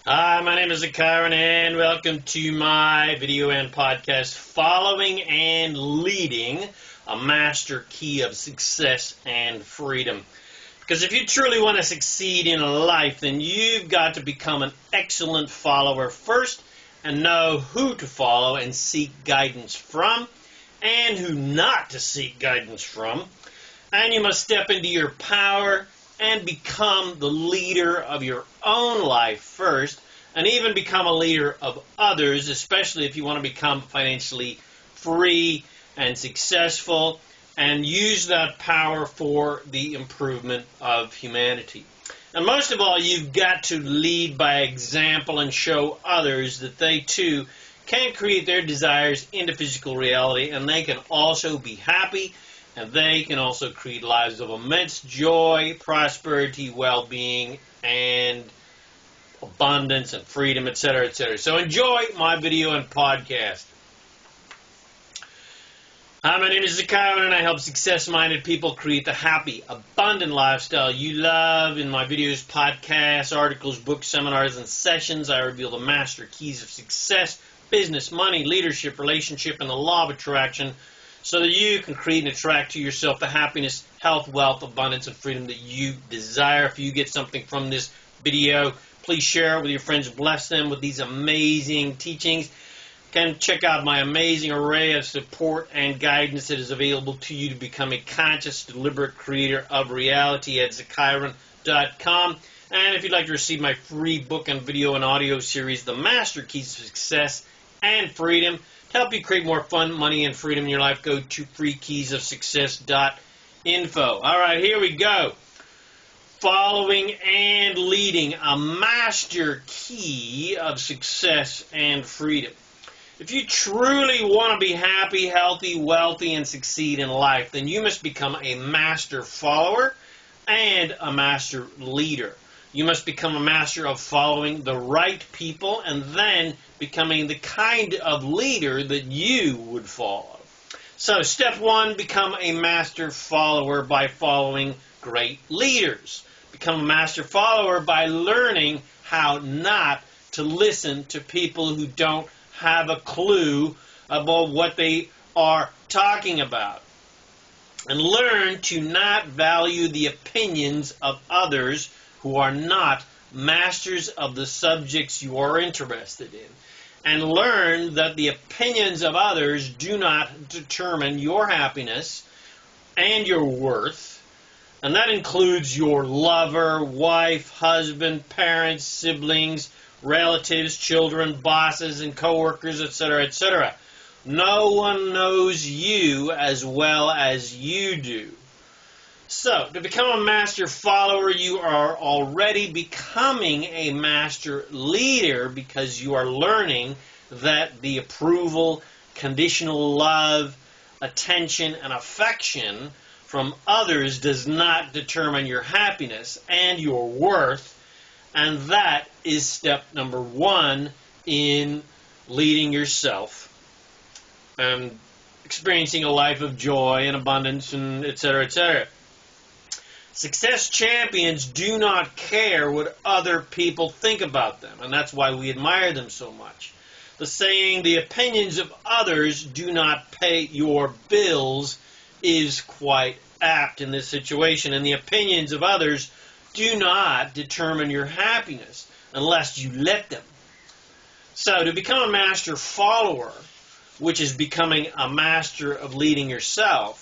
Hi, my name is ZaKaiRan, and welcome to my video and podcast, Following and Leading, a Master Key of Success and Freedom. Because if you truly want to succeed in life, then you've got to become an excellent follower first and know who to follow and seek guidance from and who not to seek guidance from. And you must step into your power and become the leader of your own life first, and even become a leader of others, especially if you want to become financially free and successful, and use that power for the improvement of humanity. And most of all, you've got to lead by example and show others that they too can create their desires into physical reality, and they can also be happy, and they can also create lives of immense joy, prosperity, well-being, and abundance and freedom, etc., etc. So enjoy my video and podcast. Hi, my name is ZaKaiRan, and I help success-minded people create the happy, abundant lifestyle you love. In my videos, podcasts, articles, books, seminars, and sessions, I reveal the master keys of success, business, money, leadership, relationship, and the law of attraction, so that you can create and attract to yourself the happiness, health, wealth, abundance, and freedom that you desire. If you get something from this video, please share it with your friends. Bless them with these amazing teachings. You can check out my amazing array of support and guidance that is available to you to become a conscious, deliberate creator of reality at ZaKaiRan.com. And if you'd like to receive my free book and video and audio series, The Master Keys of Success and Freedom, to help you create more fun, money, and freedom in your life, go to freekeysofsuccess.info. All right, here we go. Following and leading, a master key of success and freedom. If you truly want to be happy, healthy, wealthy, and succeed in life, then you must become a master follower and a master leader. You must become a master of following the right people and then becoming the kind of leader that you would follow. So, step one, become a master follower by following great leaders. Become a master follower by learning how not to listen to people who don't have a clue about what they are talking about. And learn to not value the opinions of others who are not masters of the subjects you are interested in. And learn that the opinions of others do not determine your happiness and your worth. And that includes your lover, wife, husband, parents, siblings, relatives, children, bosses, and coworkers, etc., etc. No one knows you as well as you do. So, to become a master follower, you are already becoming a master leader, because you are learning that the approval, conditional love, attention, and affection from others does not determine your happiness and your worth. And that is step number one in leading yourself and experiencing a life of joy and abundance, and etc., etc. Success champions do not care what other people think about them, and that's why we admire them so much. The saying, the opinions of others do not pay your bills, is quite apt in this situation, and the opinions of others do not determine your happiness unless you let them. So, to become a master follower, which is becoming a master of leading yourself,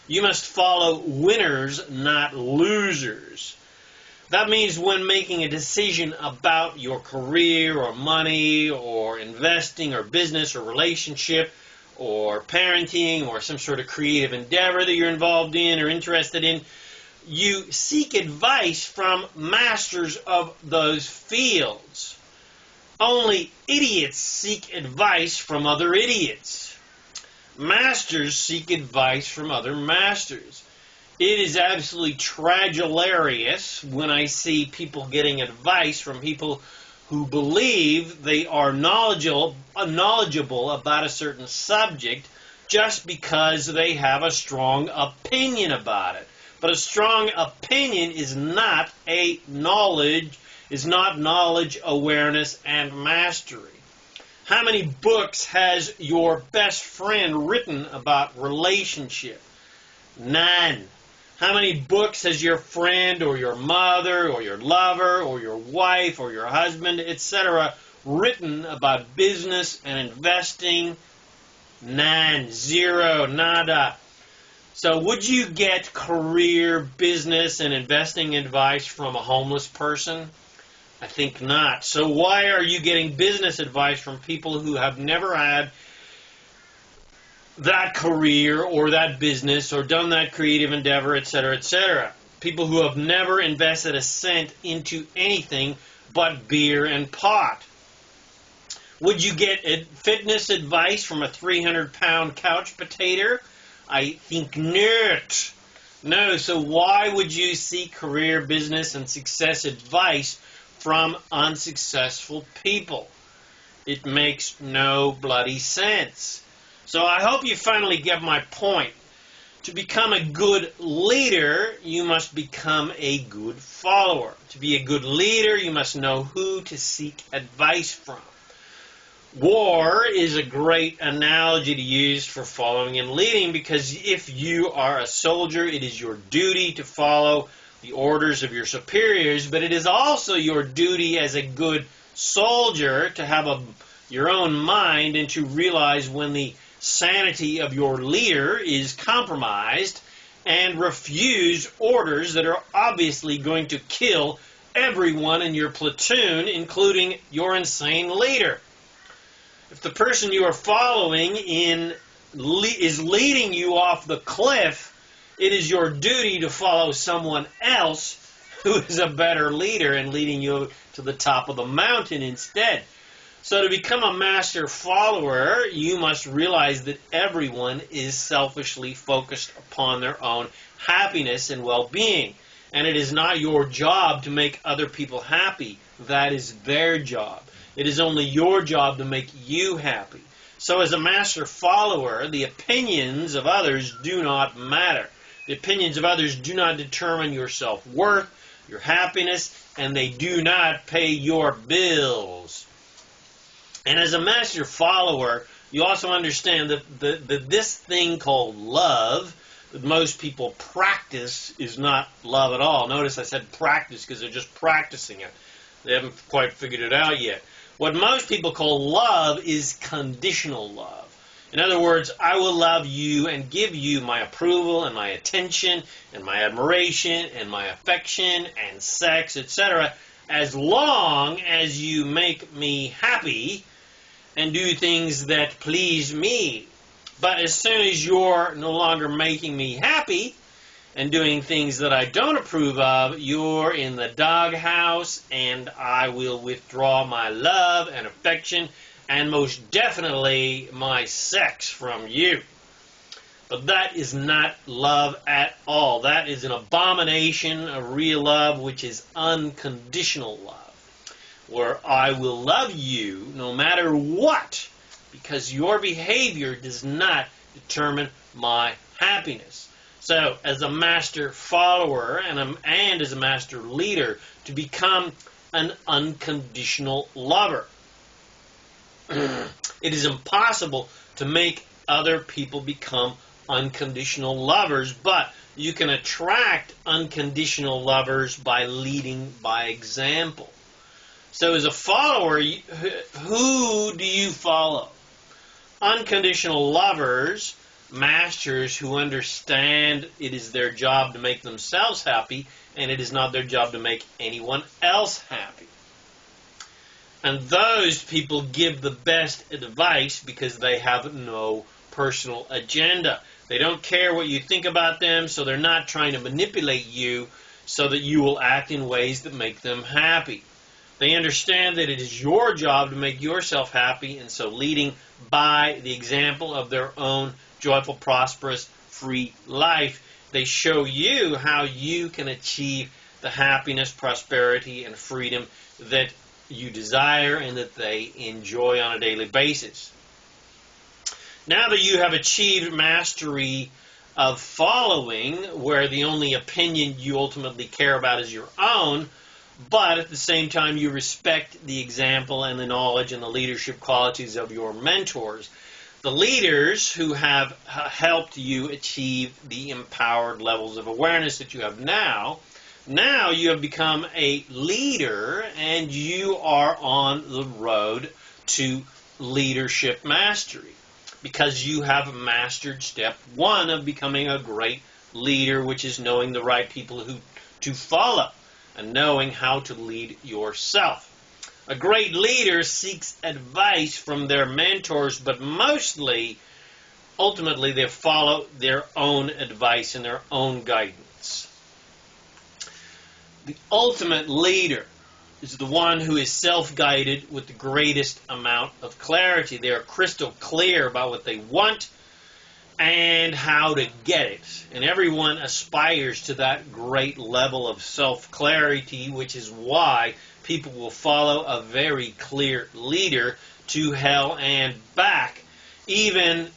you must follow winners, not losers. That means when making a decision about your career or money or investing or business or relationship or parenting or some sort of creative endeavor that you're involved in or interested in, you seek advice from masters of those fields. Only idiots seek advice from other idiots. Masters seek advice from other masters. It is absolutely tragilarious when I see people getting advice from people who believe they are knowledgeable about a certain subject just because they have a strong opinion about it. But a strong opinion is not a knowledge, is not knowledge, awareness, and mastery. How many books has your best friend written about relationship? None. How many books has your friend or your mother or your lover or your wife or your husband, etc., written about business and investing? None. Zero. Nada. So would you get career, business, and investing advice from a homeless person? I think not. So why are you getting business advice from people who have never had that career or that business or done that creative endeavor, etc., etc.? People who have never invested a cent into anything but beer and pot. Would you get fitness advice from a 300-pound couch potato? I think not. No, so why would you seek career, business, and success advice from unsuccessful people? It makes no bloody sense. So I hope you finally get my point. To become a good leader, you must become a good follower. To be a good leader, you must know who to seek advice from. War is a great analogy to use for following and leading, because if you are a soldier, it is your duty to follow the orders of your superiors, but it is also your duty as a good soldier to have your own mind and to realize when the sanity of your leader is compromised and refuse orders that are obviously going to kill everyone in your platoon, including your insane leader. If the person you are following is leading you off the cliff, it is your duty to follow someone else who is a better leader and leading you to the top of the mountain instead. So to become a master follower, you must realize that everyone is selfishly focused upon their own happiness and well-being. And it is not your job to make other people happy. That is their job. It is only your job to make you happy. So as a master follower, the opinions of others do not matter. The opinions of others do not determine your self-worth, your happiness, and they do not pay your bills. And as a master follower, you also understand that this thing called love that most people practice is not love at all. Notice I said practice because they're just practicing it. They haven't quite figured it out yet. What most people call love is conditional love. In other words, I will love you and give you my approval and my attention and my admiration and my affection and sex, etc., as long as you make me happy and do things that please me. But as soon as you're no longer making me happy and doing things that I don't approve of, you're in the doghouse, and I will withdraw my love and affection and most definitely my sex from you. But that is not love at all. That is an abomination of real love, which is unconditional love, where I will love you no matter what, because your behavior does not determine my happiness. So, as a master follower and as a master leader, to become an unconditional lover. It is impossible to make other people become unconditional lovers, but you can attract unconditional lovers by leading by example. So, as a follower, who do you follow? Unconditional lovers, masters who understand it is their job to make themselves happy, and it is not their job to make anyone else happy. And those people give the best advice because they have no personal agenda. They don't care what you think about them, so they're not trying to manipulate you so that you will act in ways that make them happy. They understand that it is your job to make yourself happy, and so leading by the example of their own joyful, prosperous, free life, they show you how you can achieve the happiness, prosperity, and freedom that you desire and that they enjoy on a daily basis. Now that you have achieved mastery of following, where the only opinion you ultimately care about is your own, but at the same time you respect the example and the knowledge and the leadership qualities of your mentors, the leaders who have helped you achieve the empowered levels of awareness that you have now. Now you have become a leader and you are on the road to leadership mastery because you have mastered step one of becoming a great leader, which is knowing the right people who to follow and knowing how to lead yourself. A great leader seeks advice from their mentors, but ultimately, they follow their own advice and their own guidance. The ultimate leader is the one who is self-guided with the greatest amount of clarity. They are crystal clear about what they want and how to get it. And everyone aspires to that great level of self-clarity, which is why people will follow a very clear leader to hell and back, even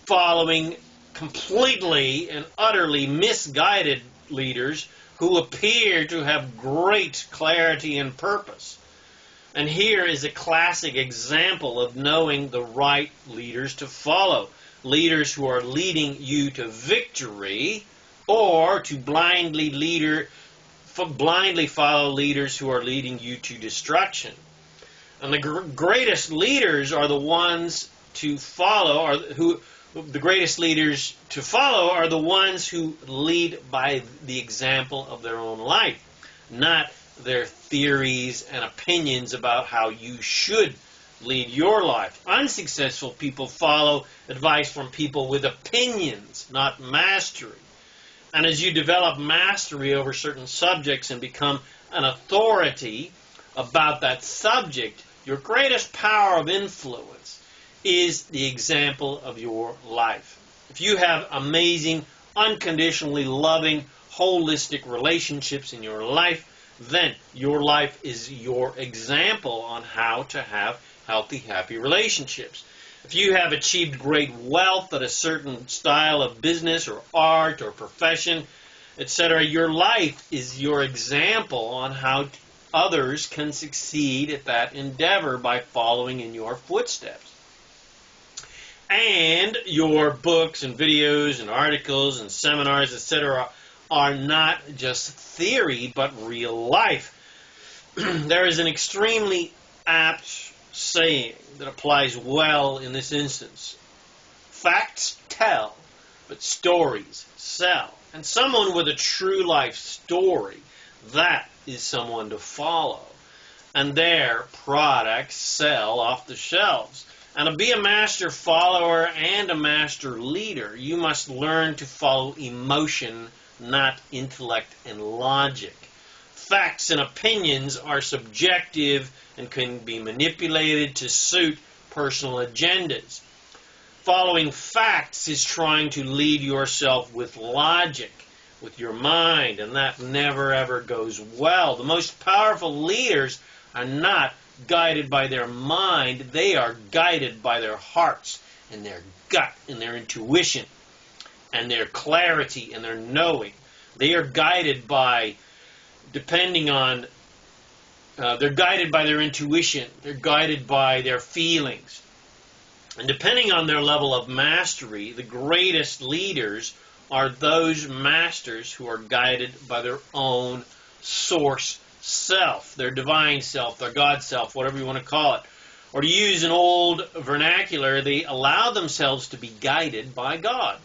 following completely and utterly misguided leaders who appear to have great clarity and purpose. And here is a classic example of knowing the right leaders to follow. Leaders who are leading you to victory, or to blindly follow leaders who are leading you to destruction. And the greatest leaders are the ones to follow, the greatest leaders to follow are the ones who lead by the example of their own life, not their theories and opinions about how you should lead your life. Unsuccessful people follow advice from people with opinions, not mastery. And as you develop mastery over certain subjects and become an authority about that subject, your greatest power of influence is the example of your life. If you have amazing, unconditionally loving, holistic relationships in your life, then your life is your example on how to have healthy, happy relationships. If you have achieved great wealth at a certain style of business or art or profession, etc., your life is your example on how others can succeed at that endeavor by following in your footsteps. And your books and videos and articles and seminars, etc., are not just theory, but real life. There is an extremely apt saying that applies well in this instance. Facts tell, but stories sell. And someone with a true life story, that is someone to follow. And their products sell off the shelves. And to be a master follower and a master leader, you must learn to follow emotion, not intellect and logic. Facts and opinions are subjective and can be manipulated to suit personal agendas. Following facts is trying to lead yourself with logic, with your mind, and that never ever goes well. The most powerful leaders are not guided by their mind, they are guided by their hearts and their gut and their intuition and their clarity and their knowing. They are guided by, they're guided by their intuition, they're guided by their feelings. And depending on their level of mastery, the greatest leaders are those masters who are guided by their own source self, their divine self, their God self, whatever you want to call it. Or to use an old vernacular, they allow themselves to be guided by God.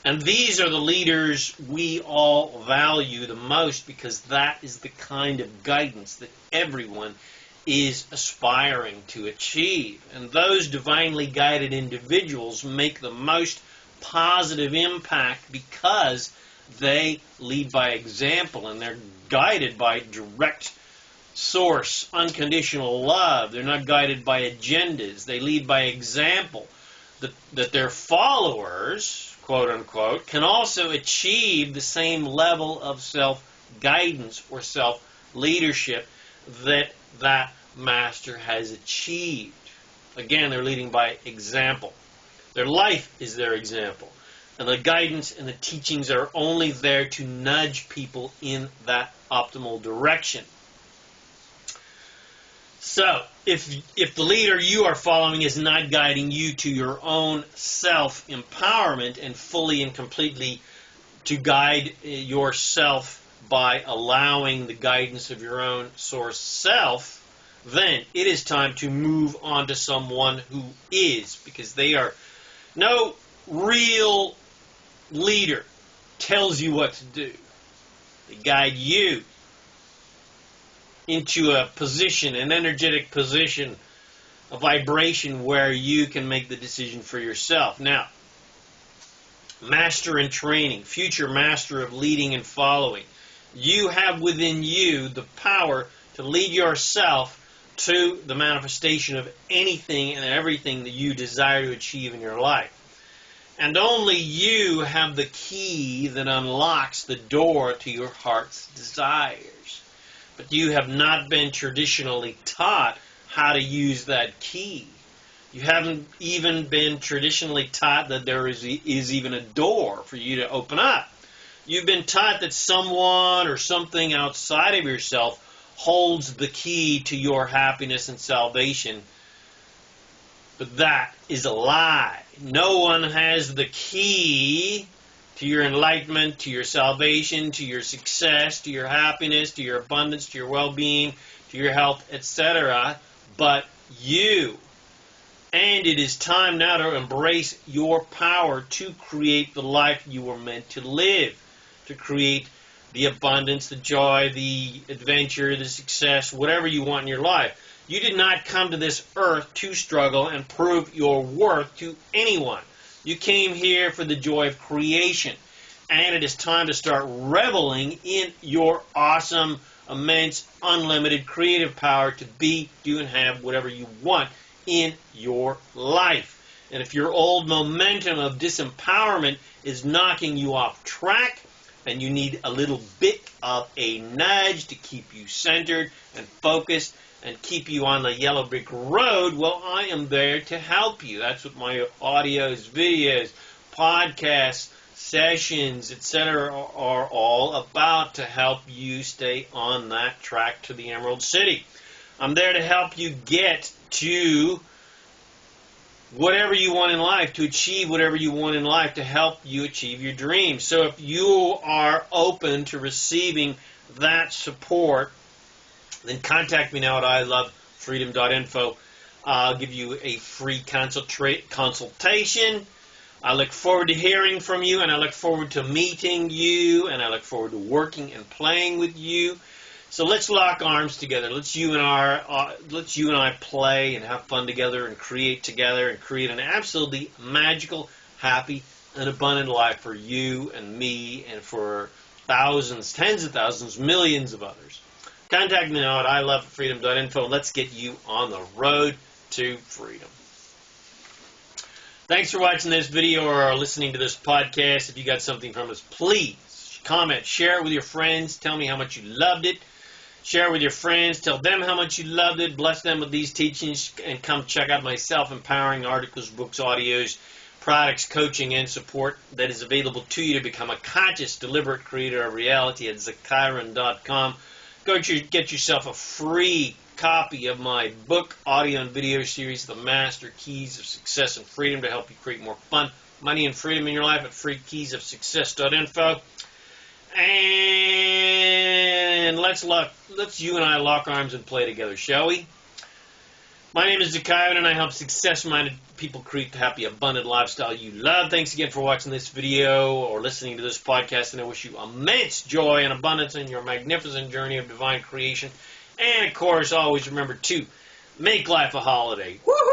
And these are the leaders we all value the most because that is the kind of guidance that everyone is aspiring to achieve. And those divinely guided individuals make the most positive impact because they lead by example and they're guided by direct source, unconditional love. They're not guided by agendas. They lead by example. That their followers, quote unquote, can also achieve the same level of self-guidance or self-leadership that that master has achieved. Again, they're leading by example. Their life is their example. And the guidance and the teachings are only there to nudge people in that optimal direction. So, if the leader you are following is not guiding you to your own self-empowerment and fully and completely to guide yourself by allowing the guidance of your own source self, then it is time to move on to someone who is, because they are no real leader tells you what to do. They guide you into a position, an energetic position, a vibration where you can make the decision for yourself. Now, master in training, future master of leading and following. You have within you the power to lead yourself to the manifestation of anything and everything that you desire to achieve in your life. And only you have the key that unlocks the door to your heart's desires. But you have not been traditionally taught how to use that key. You haven't even been traditionally taught that there is even a door for you to open up. You've been taught that someone or something outside of yourself holds the key to your happiness and salvation. But that is a lie. No one has the key to your enlightenment, to your salvation, to your success, to your happiness, to your abundance, to your well-being, to your health, etc., but you. And it is time now to embrace your power to create the life you were meant to live, to create the abundance, the joy, the adventure, the success, whatever you want in your life. You did not come to this earth to struggle and prove your worth to anyone. You came here for the joy of creation. And it is time to start reveling in your awesome, immense, unlimited creative power to be, do, and have whatever you want in your life. And if your old momentum of disempowerment is knocking you off track, then you need a little bit of a nudge to keep you centered and focused and keep you on the yellow brick road. Well, I am there to help you. That's what my audios, videos, podcasts, sessions, etc. are all about, to help you stay on that track to the Emerald City. I'm there to help you get to whatever you want in life, to achieve whatever you want in life, to help you achieve your dreams. So if you are open to receiving that support, then contact me now at ilovefreedom.info. I'll give you a free consultation. I look forward to hearing from you, and I look forward to meeting you, and I look forward to working and playing with you. So let's lock arms together. Let's you and I play and have fun together and create together and create an absolutely magical, happy, and abundant life for you and me and for thousands, tens of thousands, millions of others. Contact me now at ilovefreedom.info. Let's get you on the road to freedom. Thanks for watching this video or listening to this podcast. If you got something from us, please comment, share it with your friends. Tell me how much you loved it. Share it with your friends. Tell them how much you loved it. Bless them with these teachings, and come check out my self-empowering articles, books, audios, products, coaching, and support that is available to you to become a conscious, deliberate creator of reality at ZaKaiRan.com. Go get yourself a free copy of my book, audio, and video series, The Master Keys of Success and Freedom, to help you create more fun, money, and freedom in your life at freekeysofsuccess.info. And let's you and I lock arms and play together, shall we? My name is ZaKaiRan, and I help success-minded people create the happy, abundant lifestyle you love. Thanks again for watching this video or listening to this podcast, and I wish you immense joy and abundance in your magnificent journey of divine creation. And, of course, always remember to make life a holiday. Woohoo!